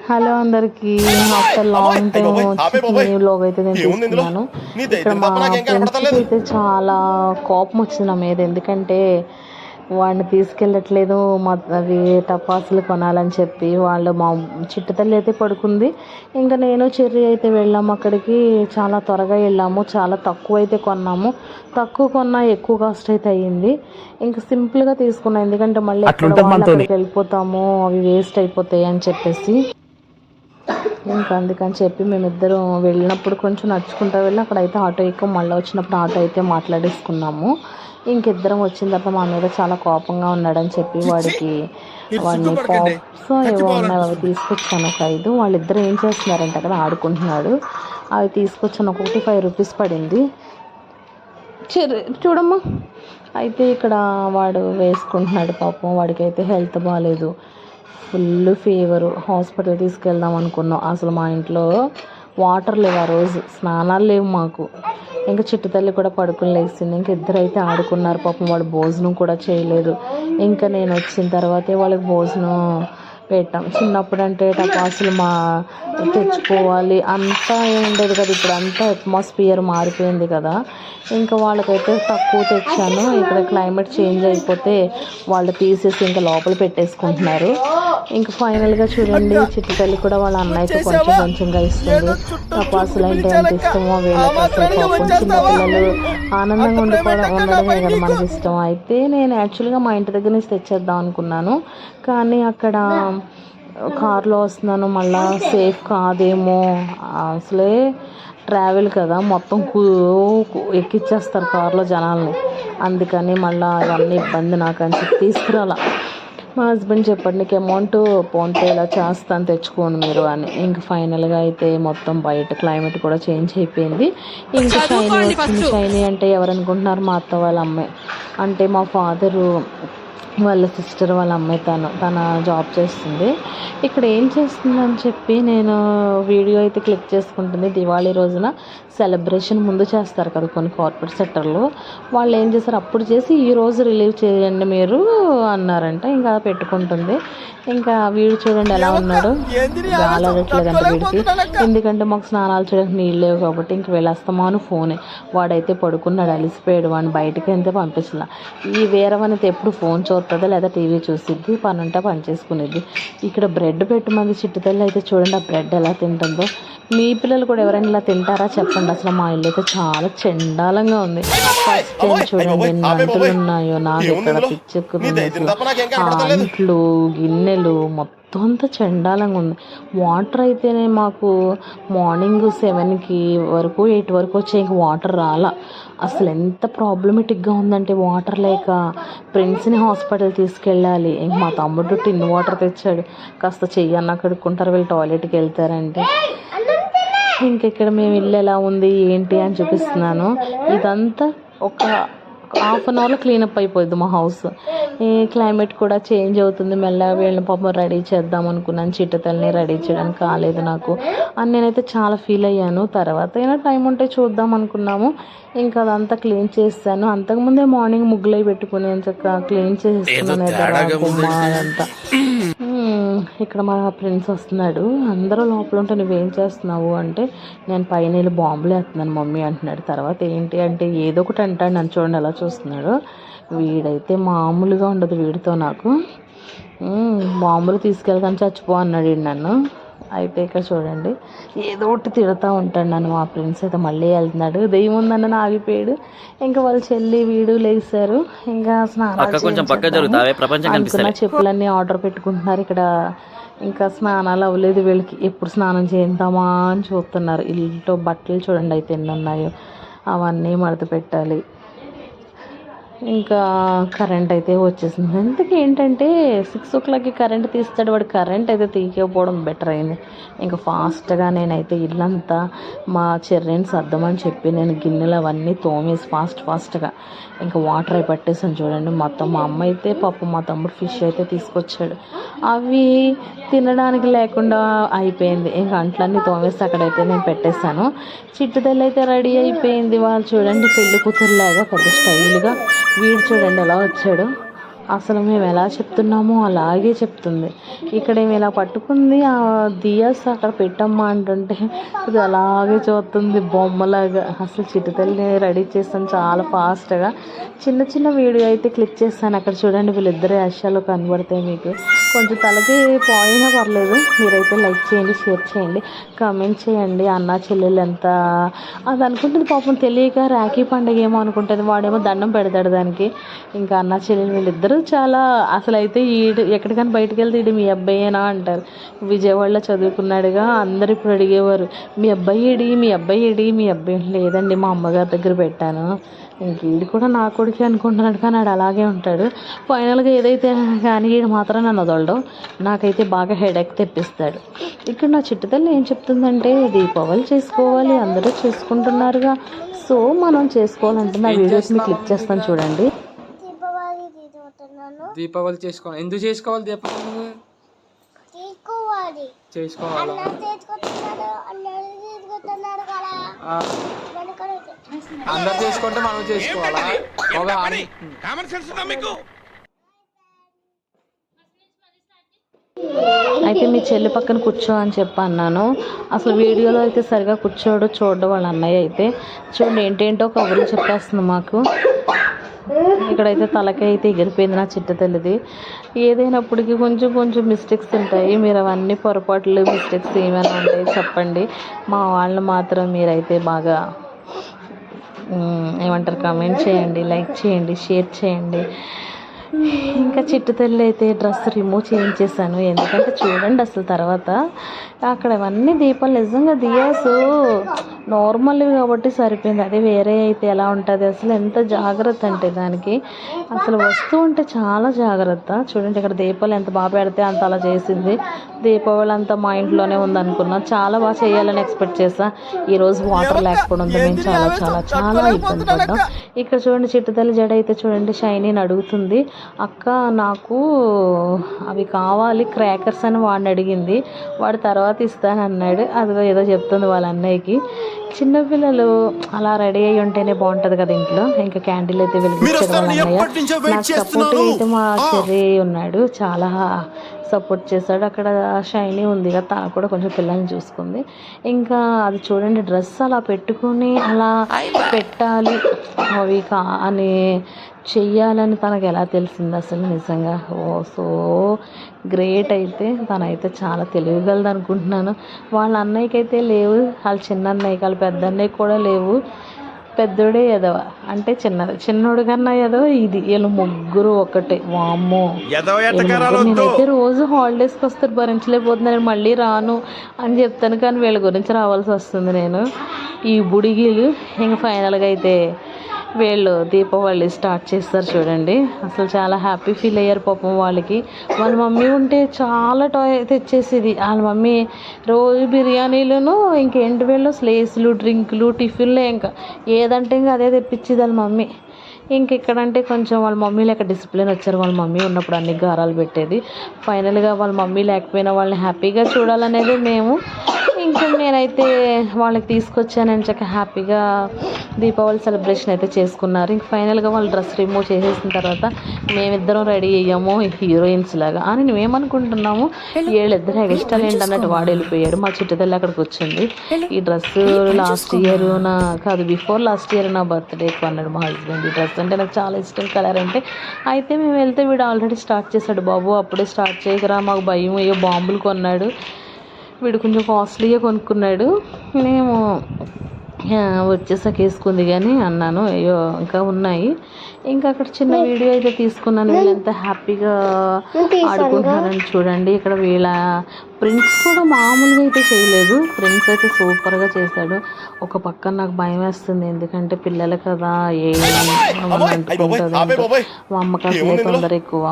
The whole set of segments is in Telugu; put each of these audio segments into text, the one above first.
హలో అందరికి. ఆఫ్టర్ లాంగ్ టైం వచ్చి వ్లాగ్ అయితే నేను తీసుకున్నాను. ఇక్కడ మా ఫ్రెండ్స్కి అయితే చాలా కోపం వచ్చింది నా మీద, ఎందుకంటే వాడిని తీసుకెళ్ళట్లేదు అవి టపాసులు కొనాలని చెప్పి. వాళ్ళు మా చిట్టు తల్లి అయితే పడుకుంది, ఇంకా నేను చెర్రీ అయితే వెళ్ళాము అక్కడికి. చాలా త్వరగా వెళ్ళాము, చాలా తక్కువ అయితే కొన్నాము. తక్కువ కొన్నా ఎక్కువ కాస్ట్ అయితే అయ్యింది. ఇంకా సింపుల్గా తీసుకున్నాం, ఎందుకంటే మళ్ళీ అక్కడికి వెళ్ళిపోతాము, అవి వేస్ట్ అయిపోతాయి అని చెప్పేసి. ఇంకా అందుకని చెప్పి మేమిద్దరం వెళ్ళినప్పుడు కొంచెం నడుచుకుంటూ వెళ్ళి అక్కడైతే ఆటో ఎక్కువ, మళ్ళీ వచ్చినప్పుడు ఆటో అయితే మాట్లాడేసుకున్నాము. ఇంకిద్దరం వచ్చిన తర్వాత మా మీద చాలా కోపంగా ఉన్నాడని చెప్పి వాడిని పాప్స్ ఏవో ఉన్నాయి అవి తీసుకొచ్చాను ఒక 5. వాళ్ళిద్దరు ఏం చేస్తున్నారంటే అక్కడ ఆడుకుంటున్నాడు. అవి తీసుకొచ్చాను, ఒక్కొక్కటి 5 రూపీస్ పడింది. చూడమ్మా. అయితే ఇక్కడ వాడు వేసుకుంటున్నాడు పాపం, వాడికి అయితే హెల్త్ బాగాలేదు, ఫుల్ ఫీవరు. హాస్పిటల్ తీసుకెళ్దాం అనుకున్నాం. అసలు మా ఇంట్లో వాటర్ లేవు, ఆ రోజు స్నానాలు లేవు మాకు. ఇంకా చిట్టు తల్లి కూడా పడుకుని లేచింది. ఇంక ఇద్దరు అయితే ఆడుకున్నారు పాపం. వాడు భోజనం కూడా చేయలేదు. ఇంకా నేను వచ్చిన తర్వాతే వాళ్ళకి భోజనం పెట్టాం. చిన్నప్పుడు అంటే టపాసులు తెచ్చుకోవాలి అంతా ఏముండేది కదా, ఇప్పుడు అంతా అట్మాస్ఫియర్ మారిపోయింది కదా. ఇంకా వాళ్ళకైతే తక్కువ తెచ్చాను. ఇక్కడ క్లైమేట్ చేంజ్ అయిపోతే వాళ్ళు తీసేసి ఇంకా లోపల పెట్టేసుకుంటున్నారు. ఇంకా ఫైనల్గా చూడండి, చిట్టు తల్లి కూడా వాళ్ళ అన్నయ్యకి కొంచెంగా ఇస్తుంది. టపాసులు అంటే ఎంత ఇష్టమో వీళ్ళకి. అసలు చిన్నపిల్లలు ఆనందంగా ఉండడమే కదా మనకి ఇష్టం. అయితే నేను యాక్చువల్గా మా ఇంటి దగ్గర నుంచి తెచ్చేద్దాం అనుకున్నాను, కానీ అక్కడ కార్లో వస్తున్నాను, మళ్ళీ సేఫ్ కాదేమో, అసలే ట్రావెల్ కదా, మొత్తం ఎక్కిచ్చేస్తారు కార్లో జనాల్ని. అందుకని మళ్ళీ అవన్నీ ఇబ్బంది నాకు అని చెప్పి తీసుకురాలా. మా హస్బెండ్ చెప్పండి, నీకు అమౌంట్ ఫోన్పే ఇలా చేస్తాను తెచ్చుకోండి మీరు అని. ఇంక ఫైనల్గా అయితే మొత్తం బయట క్లైమేట్ కూడా చేంజ్ అయిపోయింది. ఇంకా షైనీ వచ్చింది. షైనీ అంటే ఎవరనుకుంటున్నారు, మా అత్త వాళ్ళ అమ్మాయి. అంటే మా ఫాదరు వాళ్ళ సిస్టర్ వాళ్ళ అమ్మాయి. తన జాబ్ చేస్తుంది ఇక్కడ. ఏం చేస్తుందని చెప్పి నేను వీడియో అయితే క్లిక్ చేసుకుంటుంది. దివాళీ రోజున సెలబ్రేషన్ ముందు చేస్తారు కదా కొన్ని కార్పొరేట్ సెక్టర్లో, వాళ్ళు ఏం చేస్తారు అప్పుడు చేసి ఈరోజు రిలీవ్ చేయండి మీరు అన్నారంట. ఇంకా పెట్టుకుంటుంది. ఇంకా వీడు చూడండి ఎలా ఉన్నాడు, గాలడట్లేదంట వీడికి, ఎందుకంటే మాకు స్నానాలు చేయడానికి నీళ్ళు లేవు కాబట్టి. ఇంక వెళ్ళేస్తామని ఫోనే. వాడైతే పడుకున్నాడు, అలిసిపోయాడు. వాడిని బయటకి అయితే పంపించలే. ఈ వేరవనైతే ఎప్పుడు ఫోన్ చూస్తుందో లేదా టీవీ చూసిద్ది, పని ఉంటే పని చేసుకునేది. ఇక్కడ బ్రెడ్ పెట్టమంది చిట్టు తల్లి. అయితే చూడండి ఆ బ్రెడ్ ఎలా తింటుందో. మీ పిల్లలు కూడా ఎవరైనా ఇలా తింటారా చెప్పండి. అసలు మా ఇల్లు అయితే చాలా చెండాలంగా ఉంది. ఫస్ట్ టైం చూడండి ఎన్ని అంటులు ఉన్నాయో, నాకు ఇక్కడ పిచ్చెక్కుతుంది. అంట్లు గిన్నెలు మొత్తం అంతా చెండాలంగా ఉంది. వాటర్ అయితేనే మాకు మార్నింగ్ 7 వరకు 8 వరకు వచ్చే, ఇంక వాటర్ రాలా. అసలు ఎంత ప్రాబ్లమేటిక్గా ఉందంటే వాటర్ లేక ఫ్రెండ్స్ని హాస్పిటల్ తీసుకెళ్ళాలి. ఇంక మా తమ్ముడు టిన్ వాటర్ తెచ్చాడు. కాస్త చెయ్యన్న కడుక్కుంటారు వీళ్ళు టాయిలెట్కి వెళ్తారంటే. ఇంకెక్కడ మేము ఇల్లు ఎలా ఉంది ఏంటి అని చూపిస్తున్నాను. ఇదంతా ఒక హాఫ్ అన్ అవర్లో క్లీనప్ అయిపోద్ది మా హౌస్. ఈ క్లైమేట్ కూడా చేంజ్ అవుతుంది మెల్లగా. వీళ్ళని పాపం రెడీ చేద్దాం అనుకున్నాను, చిట్టతల్ని రెడీ చేయడానికి కాలేదు నాకు అని నేనైతే చాలా ఫీల్ అయ్యాను. తర్వాత అయినా టైం ఉంటే చూద్దాం అనుకున్నాము. ఇంకా అదంతా క్లీన్ చేస్తాను. అంతకుముందే మార్నింగ్ ముగ్గులు పెట్టుకుని చక్కగా క్లీన్ చేస్తున్నాను అదంతా. ఇక్కడ మా ఫ్రెండ్స్ వస్తున్నాడు. అందరూ లోపల ఉంటే నువ్వేం చేస్తున్నావు అంటే, నేను పైన వెళ్ళి బాంబులు వేస్తున్నాను మమ్మీ అంటున్నాడు. తర్వాత ఏంటి అంటే ఏదో ఒకటి అంటాడు. నన్ను చూడండి ఎలా చూస్తున్నాడు. వీడైతే మామూలుగా ఉండదు వీడితో నాకు. బాంబులు తీసుకెళ్తాను చచ్చిపో అన్నాడు నన్ను. అయితే ఇక్కడ చూడండి ఏదో ఒకటి తిడుతూ ఉంటాడు నన్ను. మా ఫ్రెండ్స్ అయితే మళ్ళీ వెళ్తున్నాడు. దెయ్యం ఉందన్న ఆగిపోయాడు. ఇంకా వాళ్ళు చెల్లి వీడు లేచారు. ఇంకా స్నానాలు అనుకున్న చెప్పులన్నీ ఆర్డర్ పెట్టుకుంటున్నారు ఇక్కడ. ఇంకా స్నానాలు అవ్వలేదు వీళ్ళకి, ఎప్పుడు స్నానం చేద్దామా అని చూస్తున్నారు. ఇంట్లో బట్టలు చూడండి అయితే ఎన్ని ఉన్నాయో, అవన్నీ మడత పెట్టాలి. ఇంకా కరెంట్ అయితే వచ్చేసింది. ఇంతకీ ఏంటంటే 6 o'clockకి కరెంట్ తీస్తాడు వాడు. కరెంట్ అయితే తీయకపోవడం బెటర్ అయింది. ఇంకా ఫాస్ట్గా నేనైతే ఇల్లంతా మా చెర్రీని సర్దమని చెప్పి నేను గిన్నెలు అవన్నీ తోమేసి ఫాస్ట్గా ఇంకా వాటర్ అయి పట్టేసాను. చూడండి మొత్తం. మా అమ్మ అయితే పాపం మా తమ్ముడు ఫిష్ అయితే తీసుకొచ్చాడు, అవి తినడానికి లేకుండా అయిపోయింది. ఇంకా అంట్లన్నీ తోమేసి అక్కడైతే నేను పెట్టేశాను. చిట్టుదల్లి అయితే రెడీ అయిపోయింది. వాళ్ళు చూడండి పెళ్లి కూతురులాగా పెద్ద స్టైల్గా. వీడు చూడండి ఎలా వచ్చాడు. అసలు మేము ఎలా చెప్తున్నామో అలాగే చెప్తుంది. ఇక్కడ ఏమి ఇలా పట్టుకుంది, ఆ దియాస్ అక్కడ పెట్టమ్మా అంటుంటే ఇది అలాగే చూస్తుంది బొమ్మలాగా. అసలు చిట్టుతల్లిని రెడీ చేస్తాను చాలా ఫాస్ట్గా. చిన్న చిన్న వీడియో అయితే క్లిక్ చేస్తాను. అక్కడ చూడండి వీళ్ళిద్దరు యాషాలు కనబడతాయి మీకు. కొంచెం తలకి పోయినా పర్లేదు, మీరైతే లైక్ చేయండి, షేర్ చేయండి, కామెంట్ చేయండి. అన్న చెల్లెలు ఎంత అది అనుకుంటుంది పాపం, తెలియక రాఖీ పండుగ ఏమో అనుకుంటుంది. వాడేమో దండం పెడతాడు దానికి. ఇంకా అన్న చెల్లెలు వీళ్ళిద్దరూ చాలా అసలు అయితే ఈడు ఎక్కడికైనా బయటకు వెళ్తే ఈడు మీ అబ్బాయేనా అంటారు. విజయవాడలో చదువుకున్నాడుగా, అందరు ఇప్పుడు అడిగేవారు మీ అబ్బాయి ఏడి, మీ అబ్బాయి ఏడి, మీ అబ్బాయి. లేదండి మా అమ్మగారి దగ్గర పెట్టాను. ఇంక వీడు కూడా నా కొడుకు అనుకుంటున్నాడు, కానీ ఆడు అలాగే ఉంటాడు. ఫైనల్గా ఏదైతే కానీ వీడు మాత్రం నన్ను వదలడం, నాకైతే బాగా హెడేక్ తెప్పిస్తాడు. ఇక్కడ నా చిట్టుతల్లి ఏం చెప్తుందంటే దీపావళి చేసుకోవాలి, అందరూ చేసుకుంటున్నారుగా, సో మనం చేసుకోవాలంటే నా వీడియోస్ని క్లిక్ చేస్తాను చూడండి. దీపావళి చేసుకోవాలి. ఎందుకు చేసుకోవాలి దీపావళి? చేసుకోవాలి. అందరు చేసుకుంటే మనం చేసుకోవాలా? అయితే మీ చెల్లి పక్కన కూర్చో అని చెప్పి అన్నాను. అసలు వీడియోలో అయితే సరిగా కూర్చోడు, చూడడం వాళ్ళ అన్నయ్య అయితే చూడండి ఏంటేంటో కబుర్లు చెప్పేస్తుంది మాకు. ఇక్కడైతే తలకాయ అయితే ఎగిరిపోయింది నా చిట్టుతల్లిది. ఏదైనప్పటికీ కొంచెం కొంచెం మిస్టేక్స్ ఉంటాయి. మీరు అవన్నీ పొరపాట్లు మిస్టేక్స్ ఏమైనా ఉంటాయి చెప్పండి. మా వాళ్ళని మాత్రం మీరైతే బాగా ఏమంటారు, కామెంట్ చేయండి, లైక్ చేయండి, షేర్ చేయండి. ఇంకా చిట్టుతల్లి అయితే డ్రెస్ రిమూవ్ చేయించేసాను. ఎందుకంటే చూడండి అసలు తర్వాత అక్కడ అవన్నీ దీపాలు నిజంగా దియాసు నార్మల్ కాబట్టి సరిపోయింది. అదే వేరే అయితే ఎలా ఉంటుంది, అసలు ఎంత జాగ్రత్త అంటే దానికి అసలు వస్తువు అంటే చాలా జాగ్రత్త. చూడండి ఇక్కడ దీపాలు ఎంత బాగా పెడితే అంత అలా చేసింది. దీపావళి అంతా మా ఇంట్లోనే ఉందనుకున్నా, చాలా బాగా చేయాలని ఎక్స్పెక్ట్ చేసా. ఈరోజు వాటర్ లేకపోవడంతో మేము చాలా చాలా చాలా ఇబ్బంది పడ్డాం. ఇక్కడ చూడండి చిట్టుతల్లి జడ అయితే చూడండి షైనీని అడుగుతుంది, అక్క నాకు అవి కావాలి క్రాకర్స్ అని వాడిని అడిగింది. వాడు తర్వాత ఇస్తానన్నాడు. అది ఏదో చెప్తుంది వాళ్ళ అన్నయ్యకి. చిన్నపిల్లలు అలా రెడీ అయ్యి ఉంటేనే బాగుంటుంది కదా ఇంట్లో. ఇంకా క్యాండిల్ అయితే వెలిగించాడు వాళ్ళ అన్నయ్య. నాకు సపోర్ట్ అయితే మా చెర్రీ ఉన్నాడు, చాలా సపోర్ట్ చేశాడు. అక్కడ షైనీ ఉంది కదా, తను కూడా కొంచెం పిల్లల్ని చూసుకుంది. ఇంకా అది చూడండి డ్రెస్ అలా పెట్టుకుని అలా పెట్టాలి అవి అని చెయ్యాలని తనకు ఎలా తెలిసింది అసలు నిజంగా. ఓ సో గ్రేట్. అయితే తనైతే చాలా తెలియగలదు అనుకుంటున్నాను. వాళ్ళ అన్నయ్యకి అయితే లేవు, వాళ్ళ చిన్న అన్నయ్యకి వాళ్ళ పెద్ద అన్నయ్యకి కూడా లేవు. పెద్దోడే ఎదవ అంటే చిన్నోడు కన్నా ఎదవ ఇది. వీళ్ళు ముగ్గురు ఒకటే. వామ్మో, నేనైతే రోజు హాలిడేస్కి వస్తారు భరించలేకపోతున్నాను, మళ్ళీ రాను అని చెప్తాను, కానీ వీళ్ళ గురించి రావాల్సి వస్తుంది నేను. ఈ బుడిగీలు ఇంకా ఫైనల్గా అయితే వీళ్ళు దీపావళి స్టార్ట్ చేస్తారు చూడండి. అసలు చాలా హ్యాపీ ఫీల్ అయ్యారు పాపం వాళ్ళకి. వాళ్ళ మమ్మీ ఉంటే చాలా టాయ్ తెచ్చేసేది. వాళ్ళ మమ్మీ రోజు బిర్యానీలను ఇంకేంటి వీళ్ళు స్లేస్లు, డ్రింకులు, టిఫిన్లు, ఇంకా ఏదంటే ఇంకా అదే తెప్పించేది వాళ్ళ మమ్మీ. ఇంక ఇక్కడంటే కొంచెం వాళ్ళ మమ్మీ లేక డిసిప్లిన్ వచ్చారు. వాళ్ళ మమ్మీ ఉన్నప్పుడు అన్ని గారాలు పెట్టేది. ఫైనల్గా వాళ్ళ మమ్మీ లేకపోయినా వాళ్ళని హ్యాపీగా చూడాలనేది మేము. ఇంకా నేనైతే వాళ్ళకి తీసుకొచ్చానని చెప్పి హ్యాపీగా దీపావళి సెలబ్రేషన్ అయితే చేసుకున్నారు. ఇంక ఫైనల్గా వాళ్ళు డ్రెస్ రిమూవ్ చేసేసిన తర్వాత మేమిద్దరం రెడీ అయ్యాము హీరోయిన్స్ లాగా అని మేమనుకుంటున్నాము. వీళ్ళిద్దరు ఎగస్ట్రా ఏంటన్నట్టు వాడు వెళ్ళిపోయాడు. మా చిట్టుతల్లి అక్కడికి వచ్చింది. ఈ డ్రెస్ లాస్ట్ ఇయర్ కాదు బిఫోర్ లాస్ట్ ఇయర్ నా బర్త్డేకి కొన్నాడు మా హస్బెండ్. ఈ డ్రెస్ అంటే నాకు చాలా ఇష్టం, కలర్ అంటే. అయితే మేము వెళ్తే వీడు ఆల్రెడీ స్టార్ట్ చేశాడు, బాబు అప్పుడే స్టార్ట్ చేయకరా మాకు భయం, అయ్యో బాంబులు కొన్నాడు. వీడు కొంచెం కాస్ట్లీగా కొనుక్కున్నాడు. మేము వచ్చేసాక వేసుకుంది కానీ అన్నాను అయ్యో ఇంకా ఉన్నాయి. ఇంకా అక్కడ చిన్న వీడియో అయితే తీసుకున్నాను. వీళ్ళు ఎంత హ్యాపీగా ఆడుకుంటున్నారని చూడండి. ఇక్కడ వీళ్ళ ప్రిన్స్ కూడా మామూలుగా అయితే చేయలేదు, ప్రిన్స్ అయితే సూపర్గా చేశాడు. ఒక పక్కన నాకు భయం వేస్తుంది, ఎందుకంటే పిల్లలు కదా మా అమ్మకి అసలే తొందర ఎక్కువ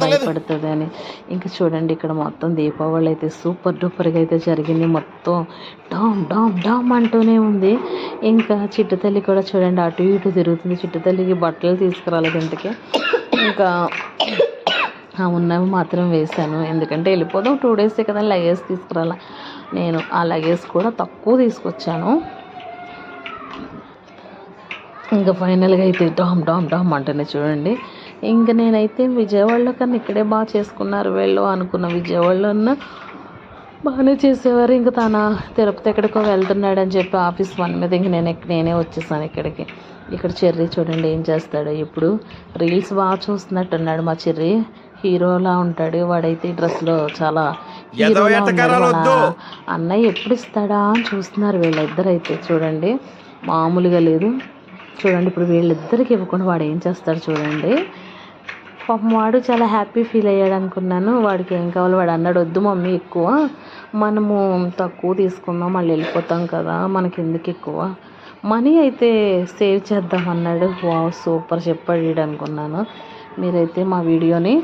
భయపడుతుంది అని. ఇంకా చూడండి ఇక్కడ మొత్తం దీపావళి అయితే సూపర్ డూపర్గా అయితే జరిగింది. మొత్తం డామ్ డామ్ డామ్ అంటూనే ఉంది. ఇంకా చిట్టుతల్లి కూడా చూడండి అటు ఇటు తిరుగుతుంది. చిట్టుతల్లికి బట్టలు తీసుకురాలేదు ఇంటికి, ఇంకా ఉన్నవి మాత్రం వేశాను. ఎందుకంటే వెళ్ళిపోదాం 2 డేసే కదా, లగేజ్ తీసుకురాల. నేను ఆ లగేజ్ కూడా తక్కువ తీసుకొచ్చాను. ఇంకా ఫైనల్గా అయితే డామ్ డామ్ డామ్ అంటేనే చూడండి ఇంక నేనైతే విజయవాడలో కన్నా ఇక్కడే బాగా చేసుకున్నారు వెళ్ళు అనుకున్న. విజయవాడలో ఉన్న బాగానే చేసేవారు. ఇంక తన తిరుపతి ఎక్కడికో వెళ్తున్నాడని చెప్పి ఆఫీస్ పని మీద ఇంక నేనే వచ్చేసాను ఇక్కడికి. ఇక్కడ చెర్రీ చూడండి ఏం చేస్తాడు, ఇప్పుడు రీల్స్ బాగా చూస్తున్నట్టున్నాడు. మా చెర్రీ హీరోలా ఉంటాడు. వాడైతే డ్రెస్లో చాలా హీరోలా ఉన్నాడు. మన అన్నయ్య ఎప్పుడు ఇస్తాడా అని చూస్తున్నారు వీళ్ళిద్దరైతే. చూడండి మామూలుగా లేదు. చూడండి ఇప్పుడు వీళ్ళిద్దరికి ఇవ్వకుండా వాడు ఏం చేస్తాడు చూడండి. పాపం వాడు చాలా హ్యాపీ ఫీల్ అయ్యాడు అనుకున్నాను. వాడికి ఏం కావాలో వాడు అన్నాడు, వద్దు మమ్మీ ఎక్కువ, మనము తక్కువ తీసుకుందాం, మళ్ళీ వెళ్ళిపోతాం కదా, మనకి ఎందుకు ఎక్కువ, మనీ అయితే సేవ్ చేద్దాం అన్నాడు. వావ్ సూపర్ చెప్పాడు వీడు అనుకున్నాను. మీరైతే మా వీడియోని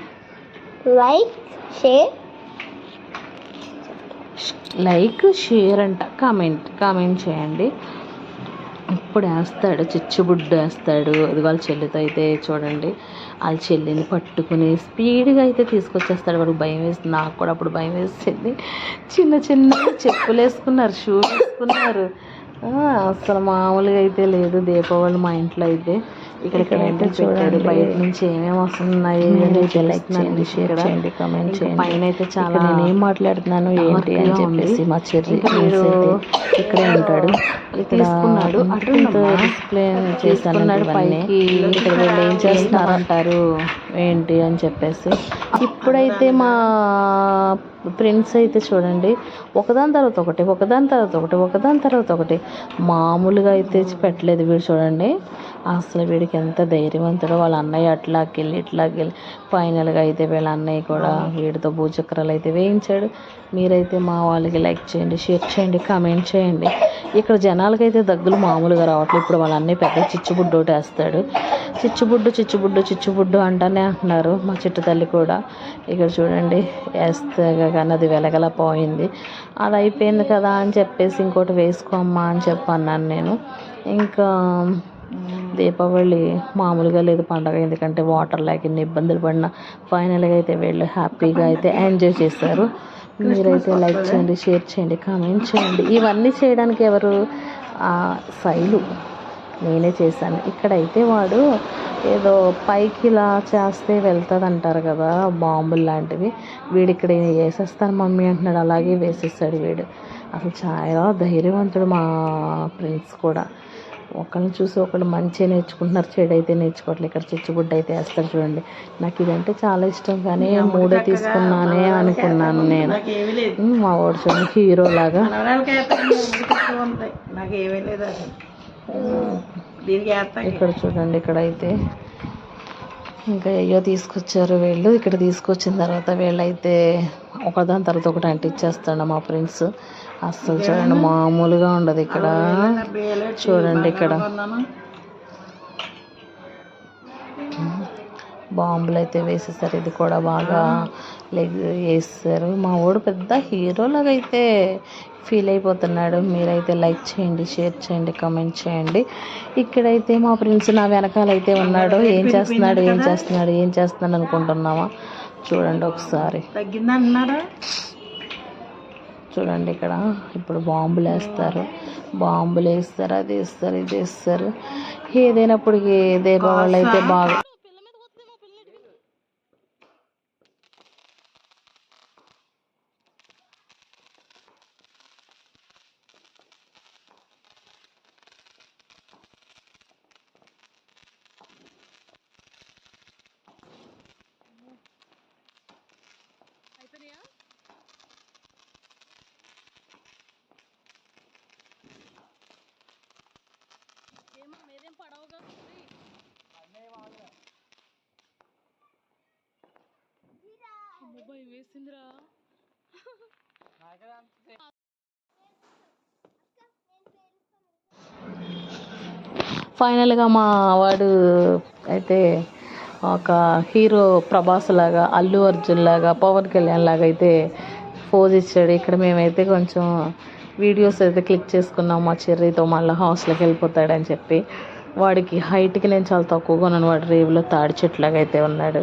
లైక్ షేర్ అంట కామెంట్ చేయండి. ఇప్పుడు వేస్తాడు చిచ్చుబుడ్డు వేస్తాడు. అది వాళ్ళ చెల్లితో అయితే చూడండి వాళ్ళ చెల్లిని పట్టుకుని స్పీడ్గా అయితే తీసుకొచ్చేస్తాడు. వాడికి భయం వేస్తుంది, నాకు కూడా అప్పుడు భయం వేసింది. చిన్న చెప్పులు వేసుకున్నారు, షూ వేసుకున్నారు. అసలు మామూలుగా అయితే లేదు దీపావళి మా ఇంట్లో అయితే. ఇక్కడైతే చూడండి బయట నుంచి ఏమేమి వస్తున్నాయి లైక్ చేయండి, షేర్ చేయండి, కామెంట్ చేయండి. పైన అయితే చాలా నేను ఏం మాట్లాడుతున్నాను ఏంటి అని చెప్పేసి మా చెర్రీ ఇక్కడే ఉంటాడు. తీసుకున్నాడు ఎక్స్ప్లెయిన్ చేస్తున్నాడు పైకి. ఇక్కడ వీళ్ళు ఏం చేస్తున్నారు అంటారు ఏంటి అని చెప్పేసి. ఇప్పుడైతే మా ఫ్రెండ్స్ అయితే చూడండి ఒకదాని తర్వాత ఒకటి మామూలుగా అయితే పెట్టలేదు వీడు. చూడండి అసలు వీడికి ఎంత ధైర్యవంతుడో. వాళ్ళ అన్నయ్య అట్లాకెళ్ళి ఫైనల్గా అయితే వీళ్ళ అన్నయ్య కూడా వీడితో భూచక్రాలు అయితే వేయించాడు. మీరైతే మా వాళ్ళకి లైక్ చేయండి, షేర్ చేయండి, కామెంట్ చేయండి. ఇక్కడ జనాలకైతే దగ్గులు మామూలుగా రావట్లేదు. ఇప్పుడు వాళ్ళ అన్నయ్య పెద్ద చిచ్చుబుడ్డు ఒకటి వేస్తాడు. చిచ్చుబుడ్డు అంటానే అంటున్నారు మా చిట్టు తల్లి కూడా. ఇక్కడ చూడండి వేస్తే కానీ అది వెలగల పోయింది. అది అయిపోయింది కదా అని చెప్పేసి ఇంకోటి వేసుకోమ్మా అని చెప్పన్నాను నేను. ఇంకా దీపావళి మామూలుగా లేదు పండగ, ఎందుకంటే వాటర్ లేక ఇన్ని ఇబ్బందులు పడిన ఫైనల్గా అయితే వీళ్ళు హ్యాపీగా అయితే ఎంజాయ్ చేశారు. మీరైతే లైక్ చేయండి, షేర్ చేయండి, కామెంట్ చేయండి. ఇవన్నీ చేయడానికి ఎవరు శైలు, నేనే చేశాను. ఇక్కడైతే వాడు ఏదో పైకి ఇలా చేస్తే వెళ్తుంది అంటారు కదా బాంబులు లాంటివి, వీడు ఇక్కడ వేసేస్తాను మమ్మీ అంటున్నాడు. అలాగే వేసేస్తాడు వీడు. అసలు చాలా ధైర్యవంతుడు మా ఫ్రెండ్స్ కూడా. ఒకరిని చూసి ఒకళ్ళు మంచిగా నేర్చుకుంటున్నారు, చెడు అయితే నేర్చుకోవట్లేదు. ఇక్కడ చిచ్చుబుడ్డు అయితే వేస్తారు చూడండి. నాకు ఇదంటే చాలా ఇష్టం కానీ మూడో తీసుకున్నానే అనుకున్నాను నేను. మా వాడు చూడండి హీరో లాగా. ఇక్కడ చూడండి ఇక్కడైతే ఇంకా అయ్యో తీసుకొచ్చారు వీళ్ళు. ఇక్కడ తీసుకొచ్చిన తర్వాత వీళ్ళైతే ఒకదాని తర్వాత ఒకటి అంటించేస్తాడు మా ఫ్రెండ్స్. అస్సలు చూడండి మామూలుగా ఉండదు. ఇక్కడ చూడండి ఇక్కడ బాంబులు అయితే వేసేసారు. ఇది కూడా బాగా వేస్తారు. మా వాడు పెద్ద హీరోలాగా అయితే ఫీల్ అయిపోతున్నాడు. మీరైతే లైక్ చేయండి, షేర్ చేయండి, కామెంట్ చేయండి. ఇక్కడైతే మా ఫ్రెండ్స్ నా వెనకాలైతే ఉన్నాడు. ఏం చేస్తున్నాడు అనుకుంటున్నామా? చూడండి ఒకసారి చూడండి. ఇక్కడ ఇప్పుడు బాంబులు వేస్తారు, అది వేస్తారు, ఇది వేస్తారు. ఏదైనప్పటికీ దీపావళి అయితే బాగా వేసిందిరా. ఫైనల్గా మా వాడు అయితే ఒక హీరో ప్రభాస్ లాగా, అల్లు అర్జున్ లాగా, పవన్ కళ్యాణ్ లాగా అయితే పోజ్ ఇచ్చాడు. ఇక్కడ మేమైతే కొంచెం వీడియోస్ అయితే క్లిక్ చేసుకున్నాం మా చెర్రీతో. మళ్ళీ హాస్టల్కి వెళ్ళిపోతాడని చెప్పి. వాడికి హైట్కి నేను చాలా తక్కువగా ఉన్నాను. వాడు రేవులో తాడి చెట్లాగా అయితే ఉన్నాడు.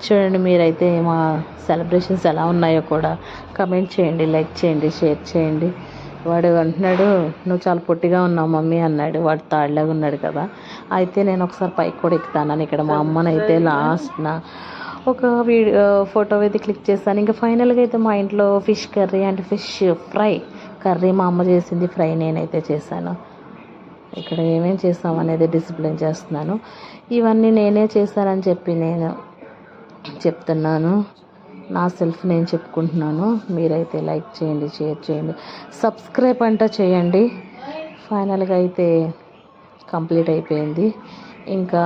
చూడండి మీరైతే మా సెలబ్రేషన్స్ ఎలా ఉన్నాయో కూడా కమెంట్ చేయండి, లైక్ చేయండి, షేర్ చేయండి. వాడు అంటున్నాడు, నువ్వు చాలా పొట్టిగా ఉన్నావు మమ్మీ అన్నాడు. వాడు తాళ్ళగా ఉన్నాడు కదా. అయితే నేను ఒకసారి పైకి కూడా ఎక్కుతానని ఇక్కడ మా అమ్మనైతే లాస్ట్న ఒక ఫోటో అయితే క్లిక్ చేశాను. ఇంకా ఫైనల్గా అయితే మా ఇంట్లో fish curry and fish fry curry మా అమ్మ చేసింది, ఫ్రై నేనైతే చేశాను. ఇక్కడ ఏమేమి చేస్తాం అనేది డిసిప్లిన్ చేస్తున్నాను. ఇవన్నీ నేనే చేశానని చెప్పి నేను చెప్తున్నాను. నా సెల్ఫ్ నేను చెప్పుకుంటున్నాను. మీరైతే లైక్ చేయండి, షేర్ చేయండి, సబ్స్క్రైబ్ అంట చేయండి. ఫైనల్గా అయితే కంప్లీట్ అయిపోయింది. ఇంకా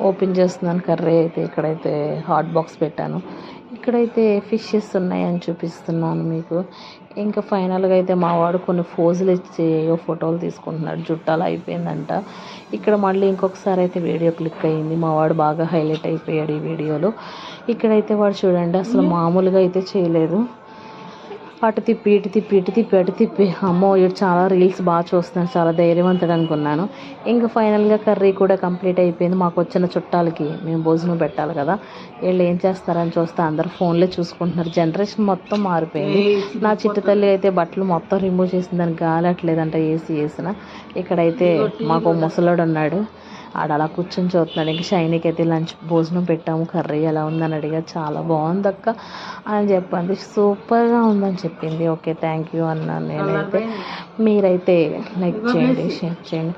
ఓపెన్ చేస్తున్నాను కర్రీ అయితే. ఇక్కడైతే హాట్ బాక్స్ పెట్టాను. ఇక్కడైతే ఫిషెస్ ఉన్నాయని చూపిస్తున్నాను మీకు. ఇంకా ఫైనల్గా అయితే మా వాడు కొన్ని ఫోజులు ఇచ్చి ఏవో ఫోటోలు తీసుకుంటున్నాడు. జుట్టాలు అయిపోయిందంట. ఇక్కడ మళ్ళీ ఇంకొకసారి అయితే వీడియో క్లిక్ అయ్యింది. మా వాడు బాగా హైలైట్ అయిపోయాడు ఈ వీడియోలో. ఇక్కడైతే వాడు చూడండి అసలు మామూలుగా అయితే చేయలేదు. అటు తిప్పి ఇటు తిప్పి ఇటు తిప్పి అటు తిప్పి, అమ్మో ఇటు చాలా రీల్స్ బాగా చూస్తున్నాను, చాలా ధైర్యవంతుడు అనుకున్నాను. ఇంకా ఫైనల్గా కర్రీ కూడా కంప్లీట్ అయిపోయింది. మాకు వచ్చిన చుట్టాలకి మేము భోజనం పెట్టాలి కదా, వీళ్ళు ఏం చేస్తారని చూస్తే అందరు ఫోన్లే చూసుకుంటున్నారు. జనరేషన్ మొత్తం మారిపోయింది. నా చిట్టు తల్లి అయితే బట్టలు మొత్తం రిమూవ్ చేసిన, దానికి గాలట్లేదంట ఏసీ వేసిన. ఇక్కడైతే మాకు ముసలోడు ఉన్నాడు, ఆడ అలా కూర్చొని చూస్తున్నాడు. ఇంకా షైనీకి అయితే లంచ్ భోజనం పెట్టాము. కర్రీ ఎలా ఉందని అడిగా. చాలా బాగుంది అక్క అని చెప్పండి, సూపర్గా ఉందని చెప్పింది. ఓకే థ్యాంక్ యూ అన్నాను నేనైతే. మీరైతే లైక్ చేయండి, షేర్ చేయండి.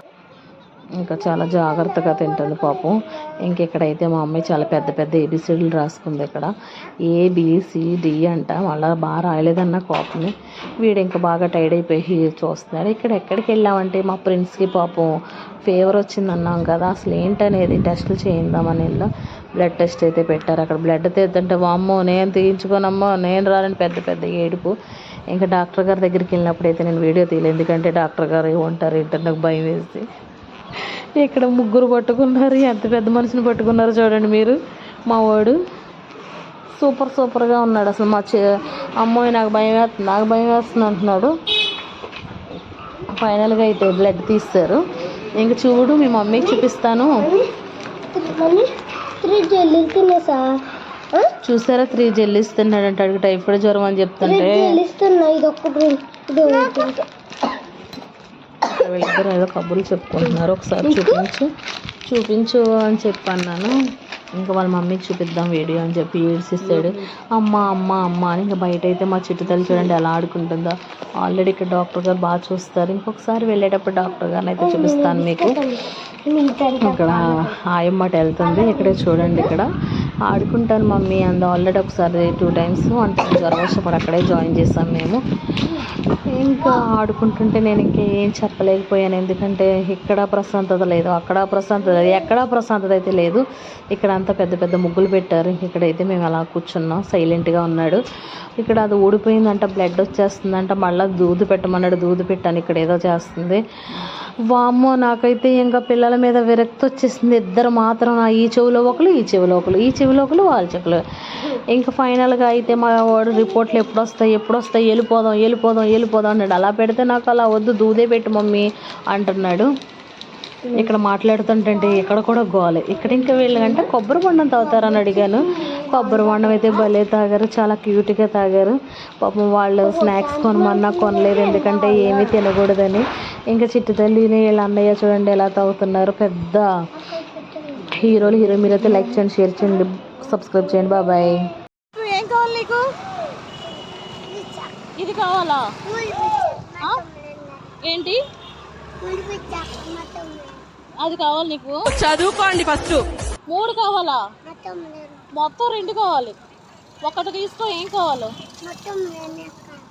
ఇంకా చాలా జాగ్రత్తగా తింటుంది పాపం. ఇంకెక్కడైతే మా అమ్మాయి చాలా పెద్ద పెద్ద ఏబిసిడీలు రాసుకుంది. ఇక్కడ ABCD అంట, మళ్ళీ బాగా రాయలేదన్న కోపమే. వీడు ఇంకా బాగా టైర్డ్ అయిపోయి చూస్తున్నాడు. ఇక్కడ ఎక్కడికి వెళ్ళామంటే మా ఫ్రెండ్స్కి పాపం ఫీవర్ వచ్చిందన్నాం కదా, అసలు ఏంటనేది టెస్టులు చేయిందామని వెళ్ళాం. బ్లడ్ టెస్ట్ అయితే పెట్టారు. అక్కడ బ్లడ్ తీద్దంటే వామ్మో నేను తీయించుకోనమ్మో నేను రాలని పెద్ద పెద్ద ఏడుపు. ఇంకా డాక్టర్ గారి దగ్గరికి వెళ్ళినప్పుడు అయితే నేను వీడియో తీయలేదు, ఎందుకంటే డాక్టర్ గారు ఏమంటారు ఏంటంటే నాకు భయం వేసి. ఇక్కడ ముగ్గురు పట్టుకున్నారు, ఎంత పెద్ద మనిషిని పట్టుకున్నారో చూడండి మీరు. మా వాడు సూపర్గా ఉన్నాడు అసలు. అమ్మాయి నాకు భయం వేస్తుంది అంటున్నాడు. ఫైనల్గా అయితే బ్లడ్ తీస్తారు. ఇంక చూడు మీ మమ్మీకి చూపిస్తాను. చూసారా 3 జెల్లీస్ తిన్నాడంట. అడిగి టైఫాయిడ్ జ్వరం అని చెప్తుంటే వీళ్ళిద్దరు ఏదో కబుర్లు చెప్పుకుంటున్నారు. ఒకసారి చూపించు అని చెప్పన్నాను. ఇంకా వాళ్ళ మమ్మీకి చూపిద్దాం వీడియో అని చెప్పి ఏడ్చిస్తాడు. అమ్మ అమ్మ అమ్మ అని. ఇంకా బయట అయితే మా చిట్టు తల్లి చూడండి ఎలా ఆడుకుంటుందో. ఆల్రెడీ ఇక్కడ డాక్టర్ గారు బాగా చూస్తారు. ఇంకొకసారి వెళ్ళేటప్పుడు డాక్టర్ గారిని అయితే చూపిస్తాను మీకు. ఇక్కడ ఆయమ్మట వెళ్తుంది. ఇక్కడే చూడండి ఇక్కడ ఆడుకుంటాను మమ్మీ అంది. ఆల్రెడీ ఒకసారి 2 టైమ్స్ అంటే జ్వరం వచ్చినప్పుడు అక్కడే జాయిన్ చేసాం మేము. ఇంకా ఆడుకుంటుంటే నేను ఇంకా ఏం చెప్పలేకపోయాను, ఎందుకంటే ఇక్కడ ప్రశాంతత లేదు, అక్కడ ప్రశాంతత లేదు, ఎక్కడా ప్రశాంతత అయితే లేదు. ఇక్కడ అంతా పెద్ద పెద్ద ముగ్గులు పెట్టారు. ఇక్కడైతే మేము అలా కూర్చున్నాం, సైలెంట్గా ఉన్నాడు. ఇక్కడ అది ఊడిపోయిందంట, బ్లడ్ వచ్చేస్తుందంట. మళ్ళీ దూది పెట్టమన్నాడు, దూది పెట్టాను. ఇక్కడ ఏదో చేస్తుంది. వామ్మో నాకైతే ఇంకా పిల్లల మీద విరక్తి వచ్చేసింది. ఇద్దరు మాత్రం ఈ చెవిలో ఒకరు, ఈ చెవిలో ఒకరు, ఈ చెవిలో ఒకరు, వాళ్ళ చెవిలో. ఇంకా ఫైనల్గా అయితే మా వాడు రిపోర్ట్లు ఎప్పుడు వస్తాయి వెళ్ళిపోదాం అన్నాడు. అలా పెడితే నాకు అలా వద్దు, దూదే పెట్టు మమ్మీ అంటున్నాడు. ఇక్కడ మాట్లాడుతుంటే ఇక్కడ కూడా గోలే. ఇక్కడ ఇంకా వీళ్ళంటే కొబ్బరి బొండం తాగుతారని అడిగాను. కొబ్బరి బొండం అయితే భలే తాగారు, చాలా క్యూట్గా తాగారు. పాపం వాళ్ళు స్నాక్స్ కొనమన్నా కొనలేదు, ఎందుకంటే ఏమీ తినకూడదని. ఇంకా చిట్టు తల్లిని వీళ్ళ అన్నయ్య చూడండి ఎలా తాగుతున్నారు. పెద్ద హీరోలు మీరైతే లైక్ చేయండి, షేర్ చేయండి, సబ్స్క్రైబ్ చేయండి. బాయ్. ఏం కావాలి నీకు? ఇది కావాలా? ఏంటి అది కావాలి నీకు? చదువుకోండి ఫస్ట్. 3 కావాలా? మొత్తం 2 కావాలి. ఒకటి తీసుకో. ఏం కావాలో?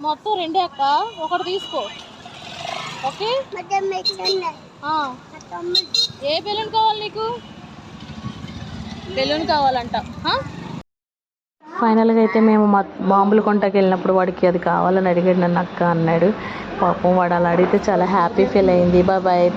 మొత్తం 2 అక్క. ఒకటి తీసుకో. ఓకే. ఏ బెలూన్ కావాలి నీకు? బెలూన్ కావాలంట. ఫైనల్గా అయితే మేము బాంబులు కొంటకి వెళ్ళినప్పుడు వాడికి అది కావాలని అడిగాడు నన్ను. అక్క అన్నాడు. పాపం వాడు అలా అడిగితే చాలా హ్యాపీ ఫీల్ అయింది. బాయ్.